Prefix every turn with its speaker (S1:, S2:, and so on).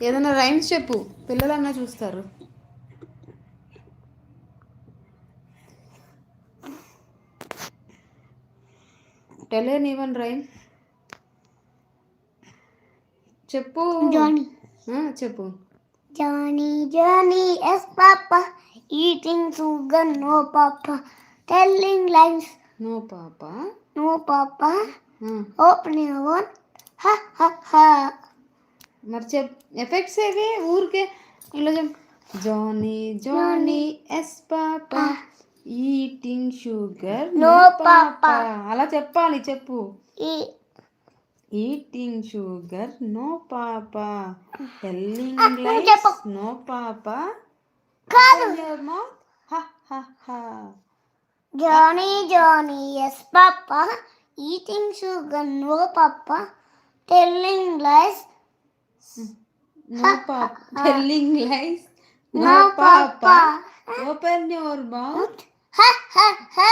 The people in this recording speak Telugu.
S1: ఏదైనా రైమ్స్ చెప్పు, పిల్లలన్నా చూస్తారు. టెల్ ఎన్ ఈవెన్ రైమ్ చెప్పు.
S2: జానీ
S1: చెప్పు.
S2: Johnny, Johnny, yes, Papa. Eating sugar, no, Papa. Telling lies,
S1: no papa.
S2: no, Papa. Opening a one, ha, ha, ha.
S1: మరి ఎఫెక్ట్స్ ఏవి ఊరికే ఇలా చెప్పు. Johnny Johnny yes papa eating sugar no papa. అలా చెప్పాలి, చెప్పు. Eating sugar no papa, telling lies no papa, open your mouth ha ha హ.
S2: Johnny, Johnny, yes, Papa. Eating sugar, no, Papa. Telling lies,
S1: no papa. Telling lies, no papa. Open your mouth.
S2: Ha ha ha.